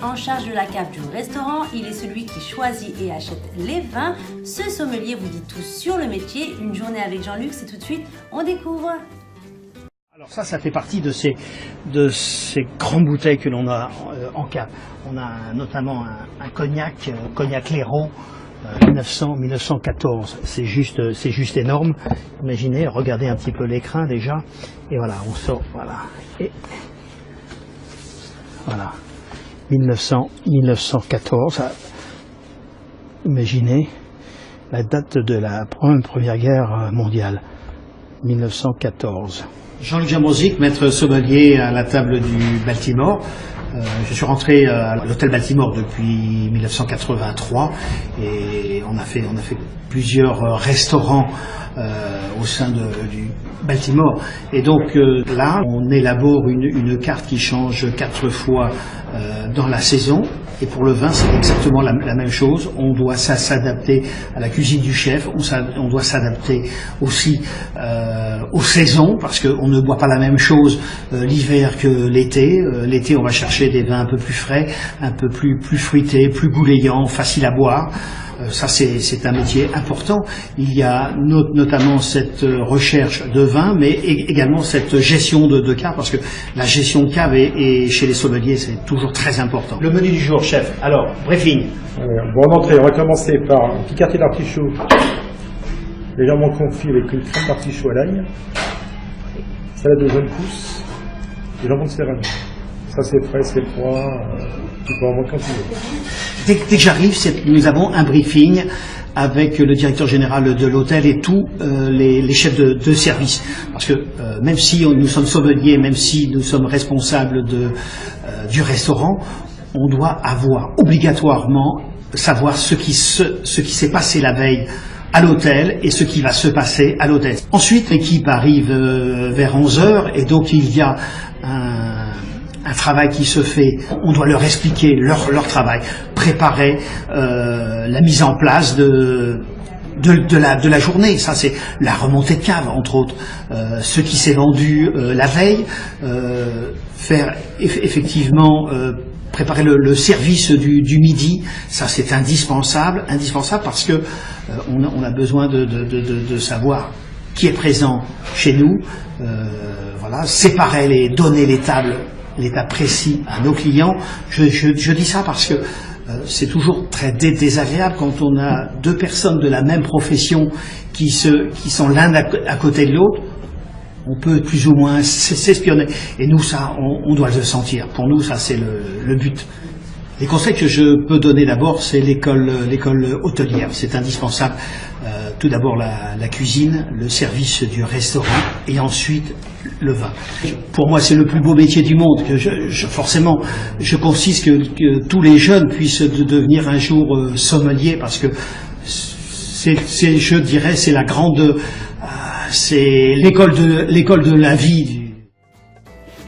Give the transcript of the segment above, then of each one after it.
en charge de la cave du restaurant, il est celui qui choisit et achète les vins. Ce sommelier vous dit tout sur le métier. Une journée avec Jean-Luc, c'est tout de suite, on découvre. Alors ça fait partie de ces grandes bouteilles que l'on a en cave. On a notamment un cognac Léron, 1914. C'est juste énorme. Imaginez, regardez un petit peu l'écrin déjà. Et voilà, on sort, voilà. Et voilà, 1914. Imaginez la date de la Première Guerre mondiale, 1914. Jean-Luc Jambrosic, maître sommelier à la table du Baltimore. Je suis rentré à l'hôtel Baltimore depuis 1983 et on a fait plusieurs restaurants au sein du Baltimore. Et donc là, on élabore une carte qui change 4 fois dans la saison. Et pour le vin, c'est exactement la même chose. On doit s'adapter à la cuisine du chef. On doit s'adapter aussi aux saisons, parce qu'on ne boit pas la même chose l'hiver que l'été. L'été, on va chercher des vins un peu plus frais, un peu plus fruités, plus goulayants, faciles à boire. Ça, c'est un métier important. Il y a notamment cette recherche de vin, mais également cette gestion de cave, parce que la gestion de cave est chez les sommeliers, c'est toujours très important. Le menu du jour, chef. Alors, briefing. Bon, en entrée, on va commencer par un petit quartier d'artichaut légèrement confit avec une crème d'artichaut à l'ail, salade de jeunes pousses et jambon de céréales. Ça, c'est frais, c'est froid, tu peux en vendre quand tu veux. Dès que j'arrive, nous avons un briefing avec le directeur général de l'hôtel et tous les chefs de service. Parce que même si nous sommes sommeliers, même si nous sommes responsables du restaurant, on doit avoir obligatoirement savoir ce qui s'est passé la veille à l'hôtel et ce qui va se passer à l'hôtel. Ensuite, l'équipe arrive vers 11h et donc il y a un travail qui se fait, on doit leur expliquer leur travail, préparer la mise en place de la journée. Ça, c'est la remontée de cave, entre autres. Ce qui s'est vendu la veille, faire effectivement préparer le service du midi. Ça, c'est indispensable parce que on a besoin de savoir qui est présent chez nous. Voilà, séparer donner l'état précis à nos clients. Je dis ça parce que c'est toujours très désagréable quand on a deux personnes de la même profession qui sont l'un à côté de l'autre. On peut plus ou moins s'espionner. Et nous, ça, on doit le sentir. Pour nous, ça, c'est le but. Les conseils que je peux donner d'abord, c'est l'école hôtelière. C'est indispensable. Tout d'abord la cuisine, le service du restaurant et ensuite le vin. Pour moi, c'est le plus beau métier du monde. Forcément, je consiste que tous les jeunes puissent devenir un jour sommelier, parce que je dirais, c'est la grande, c'est l'école de la vie.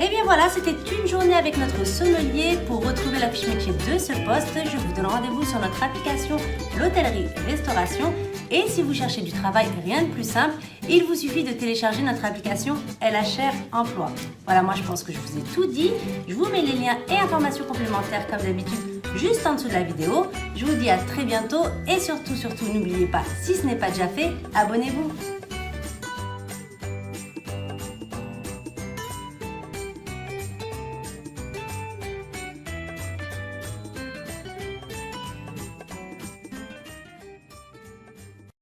Et bien voilà, c'était une journée avec notre sommelier. Pour retrouver la fiche métier de ce poste, je vous donne rendez-vous sur notre application l'hôtellerie-restauration. Et si vous cherchez du travail, rien de plus simple, il vous suffit de télécharger notre application LHR Emploi. Voilà, moi je pense que je vous ai tout dit. Je vous mets les liens et informations complémentaires comme d'habitude juste en dessous de la vidéo. Je vous dis à très bientôt et surtout, n'oubliez pas, si ce n'est pas déjà fait, abonnez-vous.